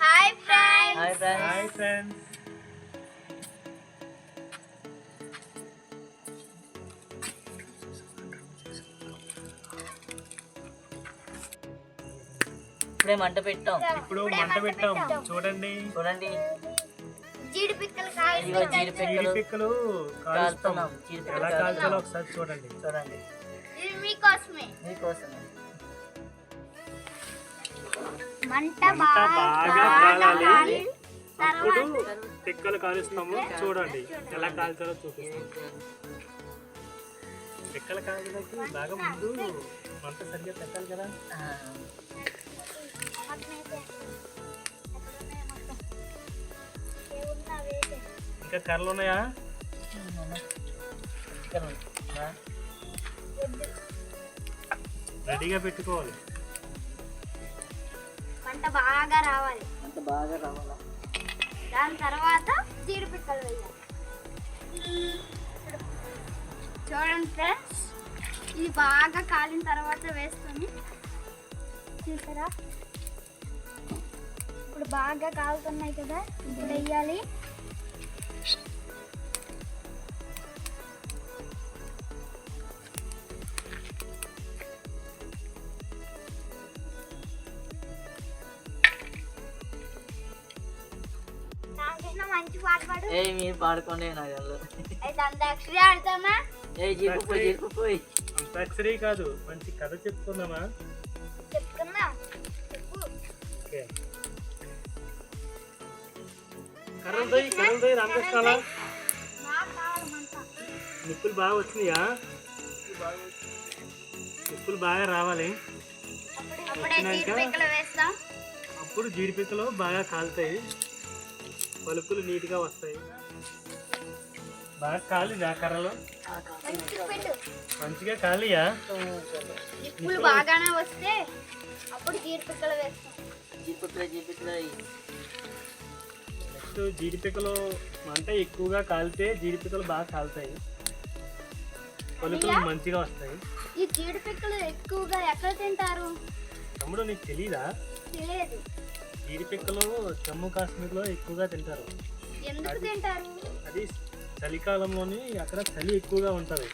Hi friends. Hi friends. Hi friends. ఇప్పుడే మంట పెట్టాం. ఇప్పుడు మంట పెట్టాం. చూడండి చూడండి జీడిపిక్కలు ఇదిగో జీడిపిక్కలు పిక్కలు కాలుస్తున్నాం. ఎలా కాల్చాలో ఒకసారి చూడండి. చూడండి ఇది మీకోసమే. మీకోసమే. మంట బాగా కాలాలి. కాలి అప్పుడు పిక్కలు కాలుస్తాము. చూడండి ఎలా కాల్చాలో చూపిస్తాం. పిక్కలు కాల్చడానికి బాగా ముందు మంట సరిగ్గా పెట్టాలి కదా. ఇంకా కర్రలు ఉన్నాయా? రెడీగా పెట్టుకోవాలి. మంట బాగా రావాలి. అంత బాగా రావాలా? దాని తర్వాత జీడిపిక్కలు వేయాలి. చూడండి ఫ్రెండ్స్, ఇది బాగా కాలిన తర్వాత వేస్తాను. చూసారా, ఇప్పుడు బాగా కాలుతున్నాయి కదా, ఇప్పుడు వేయాలి. మంచి పాట పాడు. ఏ మీరు పాడుకోండి నాకు వెళ్ళదు. అయితే అంతాక్షరి ఆడతామా? ఏ జీడిపోయి అంతాక్షరి కాదు, మంచి కథ చెప్పుకుందామా? చెప్పుకుందాం. చెప్పు. ఓకే. కర్రలతో రామకృష్ణాలా నాకు కావాలి మంట. నిప్పులు బాగా వచ్చినాయా? నిప్పులు బాగా రావాలి. అప్పుడే జీడిపిక్కలు వేస్తాం. అప్పుడు జీడిపిక్కలు బాగా కాలుతాయి, పలుకులు నీట్గా వస్తాయి. బాగా కాలినా కర్రలు? మంచిగా పెట్టు. మంచిగా కాలియా? నిప్పులు బాగానే వస్తే అప్పుడు జీడిపిక్కలు వేస్తాం. జీడిపిక్కలు నెక్స్ట్ జీడిపిక్కలు మంట ఎక్కువగా కాలితే జీడిపిక్కలు బాగా కాలుతాయి, పలుకులు మంచిగా వస్తాయి. ఈ జీడిపిక్కలు ఎక్కువగా ఎక్కడ తింటారు? తమ్ముడు నీకు తెలీదా? తెలియదు. జీడిపిక్కలు జమ్మూ కాశ్మీర్లో ఎక్కువగా తింటారు. ఎందుకు తింటారు? అది చలికాలంలోని అక్కడ చలి ఎక్కువగా ఉంటుంది.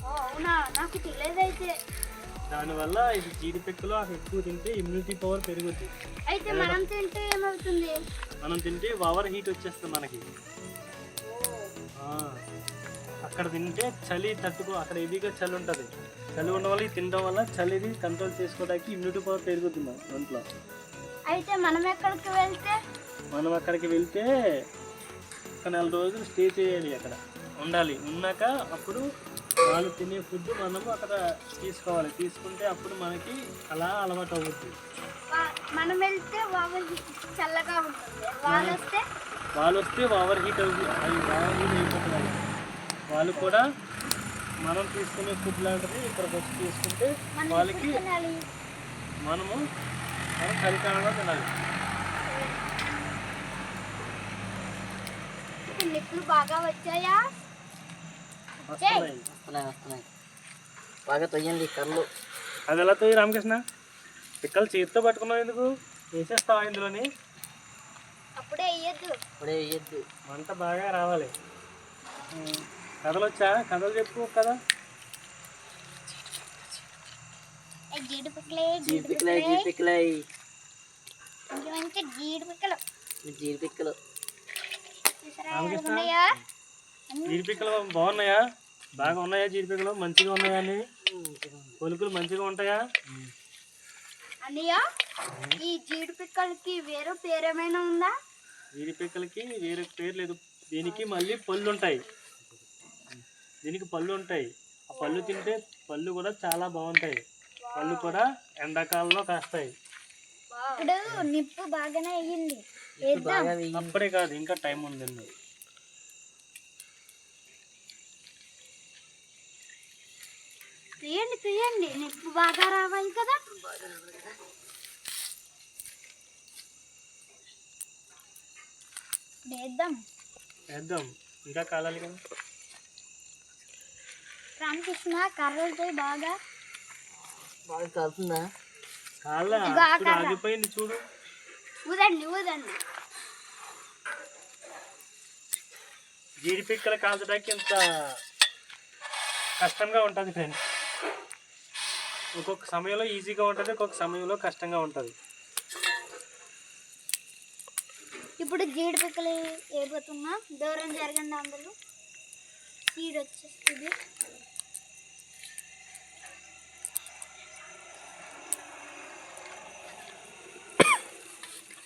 ఓ అవునా, నాకు తెలియదైతే. దానివల్ల ఇది జీడిపిక్కలు అక్కడ ఎక్కువ తింటే ఇమ్యూనిటీ పవర్ పెరుగుద్ది. అయితే మనం తింటే ఏమవుతుంది? మనం తింటే ఓవర్ హీట్ వచ్చేస్తుంది మనకి. అక్కడ తింటే చలి అక్కడ హెవీగా చలి ఉంటుంది. చలి ఉన్న వల్ల తినడం వల్ల చలిది కంట్రోల్ చేసుకోవడానికి ఇమ్యూనిటీ పవర్ పెరుగుతుంది మన ఒంట్లో. అయితే మనం అక్కడికి వెళ్తే ఒక 4 రోజులు స్టే చేయాలి, అక్కడ ఉండాలి. ఉన్నాక అప్పుడు వాళ్ళు తినే ఫుడ్ మనము అక్కడ తీసుకోవాలి. తీసుకుంటే అప్పుడు మనకి అలా అలవాటు అవుతుంది. మనం వెళ్తే చల్లగా ఉంటుంది. వాళ్ళు వస్తే ఓవర్ హీట్ అయిపోతుంది. వాళ్ళు కూడా మనం తీసుకునే ఫుడ్ లాంటిది ఇక్కడికి వచ్చి తీసుకుంటే వాళ్ళకి మనము చలికాలంలో తినాలి. నిప్పులు బాగా వచ్చాయా? వస్తున్నాయి. బాగా తొయ్యండి కర్రలు. అది ఎలా తోయి రామకృష్ణ? పిక్కలు చేతితో పట్టుకున్నావు ఎందుకు? వేసేస్తావా ఇందులోని? అప్పుడే వేయద్దు. మంట బాగా రావాలి. కథలు వచ్చా? కథలు చెప్పు కదా. జీడిపిక్కలే మంచి జీడిపిక్కలు రామకృష్ణ, జీడిపిక్కలు బాగున్నాయా? బాగా ఉన్నాయా? జీడిపిక్కలు మంచిగా ఉన్నాయా? అని పొలుకులు మంచిగా ఉంటాయా? అన్నయ్య, ఈ జీడిపిక్కలకి వేరే పేరేమైనా ఉందా? జీడిపిక్కలకి వేరే పేరు లేదు. దీనికి మళ్ళీ పళ్ళు ఉంటాయి. ఆ పళ్ళు తింటే పళ్ళు కూడా చాలా బాగుంటాయి. పళ్ళు కూడా ఎండాకాలంలో కాస్తాయి. ఇప్పుడు నిప్పు బాగానే అయ్యింది. అప్పుడే కాదు, ఇంకా టైం ఉందండి. తీయండి, నిప్పు బాగా రావాలి కదా. వేద్దాం, ఇంకా కాలాలి కదా. రామకృష్ణ, కర్రలతో బాగా కాలుతుందా? ఆగిపోయింది చూడు. ఊదండి ఊదండి. జీడి పిక్కలు కాల్చడానికి ఇంత కష్టంగా ఉంటుంది ఫ్రెండ్స్. ఒక్కొక్క సమయంలో ఈజీగా ఉంటుంది, ఒక్కొక్క సమయంలో కష్టంగా ఉంటుంది. ఇప్పుడు జీడి పిక్కలు వేయబోతున్నా. దూరం జరగండి అందరూ. సీడ్ వచ్చేస్తుంది.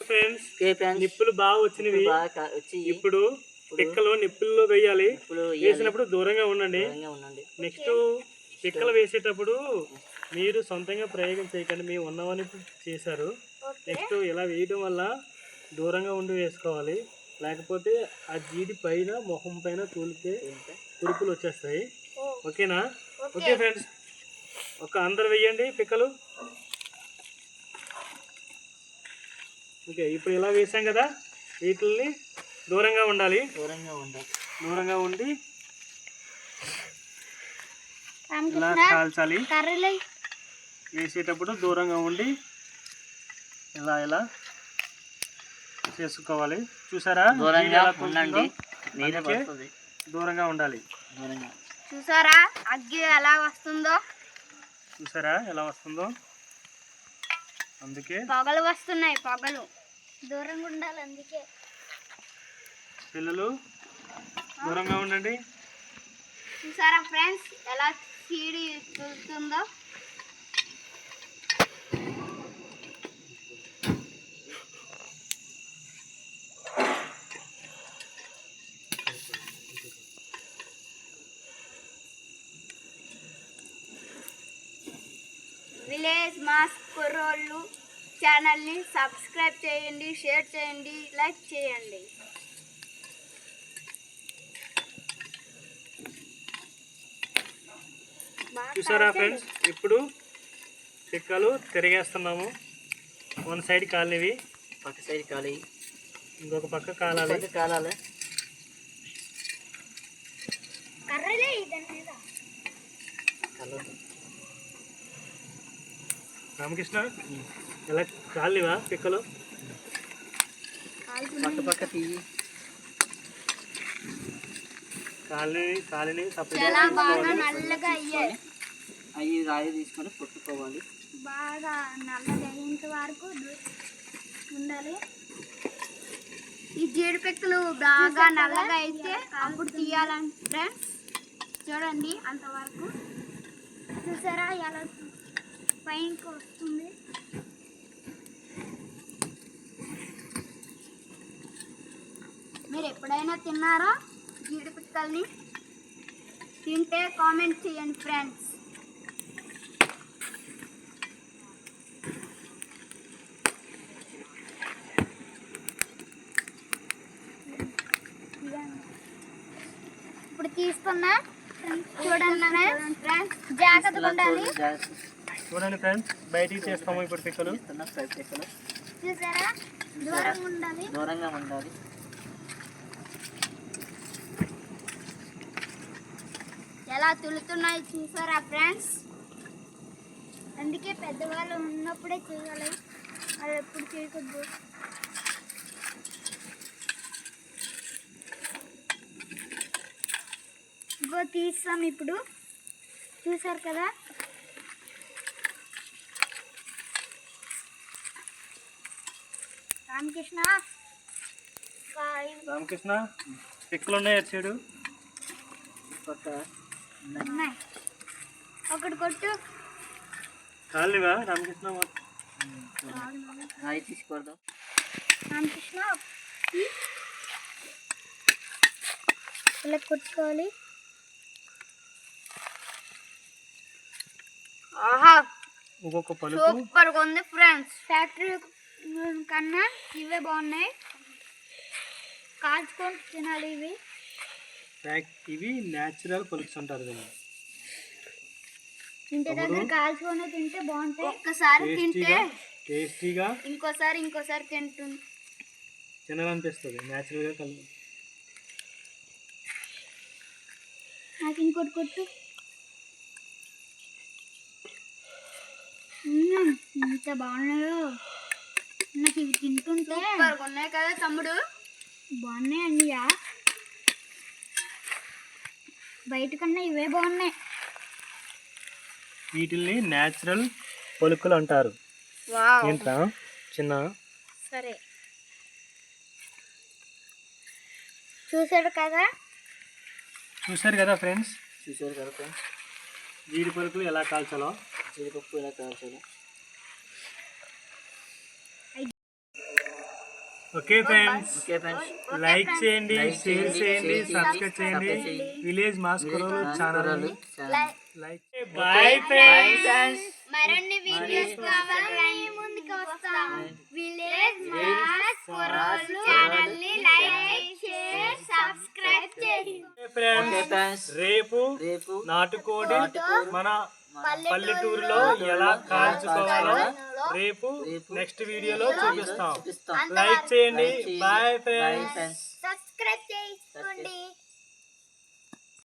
ఫ్రెండ్స్ ఓకే ఫ్రెండ్స్, నిప్పులు బాగా వచ్చినవి. బాగా వచ్చి ఇప్పుడు పిక్కలు నిప్పుల్లో వేయాలి. ఇప్పుడు వేసినప్పుడు దూరంగా ఉండండి. ఉండండి. నెక్స్ట్ పిక్కలు వేసేటప్పుడు మీరు సొంతంగా ప్రయోగం చేయకండి, మీ ఉన్నవని చేశారు. నెక్స్ట్ ఇలా వేయడం వల్ల దూరంగా ఉండి వేసుకోవాలి, లేకపోతే ఆ జీడి పైన మొహం పైన తూలితే కురుపులు వచ్చేస్తాయి. ఓకేనా? ఓకే ఫ్రెండ్స్, అందరు వేయండి పిక్కలు. ఓకే, ఇప్పుడు ఇలా వేసాం కదా, వీటిని దూరంగా ఉండాలి. దూరంగా ఉండి ఇలా కాల్చాలి. వేసేటప్పుడు దూరంగా ఉండి ఇలా చేసుకోవాలి. చూసారా? దూరంగా ఉండాలి. చూసారా అగ్గి ఎలా వస్తుందో? చూసారా ఎలా వస్తుందో? అందుకే పొగలు వస్తున్నాయి. పొగలు దూరంగా ఉండాలి. అందుకే పిల్లలు దూరంగా ఉండండి. చూసారా ఫ్రెండ్స్ ఎలా సీడి తులుతుందో? విలేజ్ మాస్ కుర్రోళ్ళు ఛానల్ని సబ్స్క్రైబ్ చేయండి, షేర్ చేయండి, లైక్ చేయండి. చూసారా ఫ్రెండ్స్, ఇప్పుడు పిక్కలు తిరిగేస్తున్నాము. వన్ సైడ్ కాలినవి, పక్క సైడ్ కాలి, ఇంకొక పక్క కాలాలి. రామకృష్ణ, ఎలా కాలివా పిక్కలు? పక్క తీయి. కాలిని చాలా బాగా నల్లగా అయ్యాయి. అవి రాయి తీసుకొని కొట్టుకోవాలి. బాగా నల్లగా అయ్యేంత వరకు ఉండాలి. ఈ జీడి పిక్కలు బాగా నల్లగా అయితే అప్పుడు తీయాలని ఫ్రెండ్స్. చూడండి అంతవరకు. చూసారా ఎలా పైకి వస్తుంది? మీరు ఎప్పుడైనా తిన్నారా జీడి పిక్కల్ని? తింటే కామెంట్ చేయండి ఫ్రెండ్స్. ఇప్పుడు తీసుకున్నా చూడండి ఫ్రెండ్స్, జాగ్రత్తగా ఉండాలి. చూడండి ఫ్రెండ్స్, బయటికి చేస్తాము ఇప్పుడు పిక్కలు. చూసారా? దూరంగా ఉండాలి. ఎలా తులుతున్నాయి చూసారా ఫ్రెండ్స్? అందుకే పెద్దవాళ్ళు ఉన్నప్పుడే చేయాలి, అది ఎప్పుడు చేయకూడదు. ఇంకో తీస్తాం ఇప్పుడు. చూసారు కదా? రామకృష్ణ పిక్కలు ఉన్నాయి అటు సైడు. ఉన్నాయి. ఒకటి కొట్టు. కాలివా రామకృష్ణ? రాయి తీసుకోవద్దాం. రామకృష్ణ ఇలా కొట్టుకోవాలి. ఆహా, ఒక్కొక్క పలుకు సూపర్ గా ఉంది ఫ్రెండ్స్. ఫ్యాక్టరీ కన్నా ఇవే బాగున్నాయి. కాల్చుకొని తినాలి ఇవి. ఇవి న్యాచురల్ పలుక్స్ అంటారు దీన్ని. ఇంటి దగ్గర కాల్చుకొని తింటే బాగుంటాయి. ఒక్కసారి తింటే టేస్టీగా ఇంకోసారి తినాలనిపిస్తుంది. న్యాచురల్గా కలు. నాకు ఇంకోటి కొట్టు. ఎంత బాగున్నాయో. నాకు ఇవి తింటుంటే తమ్ముడు బాగున్నాయండి బయట కన్నా ఇవే బాగున్నాయి. వీటిల్ని న్యాచురల్ పొలుకులు అంటారు. వావ్ ఏంట్రా చిన్న సరే చూసారు కదా ఫ్రెండ్స్, చూసారు కదా ఫ్రెండ్స్, జీడి పొలుకులు ఎలా కాల్చాలో. జీడిపప్పు ఎలా కాల్చాలో. Okay friends, okay friends, like చేయండి, లైక్ షేర్ చేయండి, చేయండి, షేర్ చేయండి, సబ్స్క్రైబ్ చేయండి సబ్స్క్రైబ్ చేయండి. విలేజ్ మాస్ కుర్రోలు channel channel. Like. Bye friends. మరిన్ని వీడియోస్ కావాలని ముందుకు వస్తాం. విలేజ్ మాస్ కుర్రోళ్ళు ఛానల్ ని లైక్ షేర్ సబ్స్క్రైబ్ చేయండి. ఓకే ఫ్రెండ్స్, ఫ్రెండ్స్, రేపు రేపు నాటుకోడి మన పల్లెటూరులో ఎలా కాల్చుకోవాలో రేపు నెక్స్ట్ వీడియోలో చూపిస్తాం. చూపిస్తాం. లైక్ చేయండి. లైక్ చేయండి. Bye bye friends. Friends. Subscribe చేసుకోండి.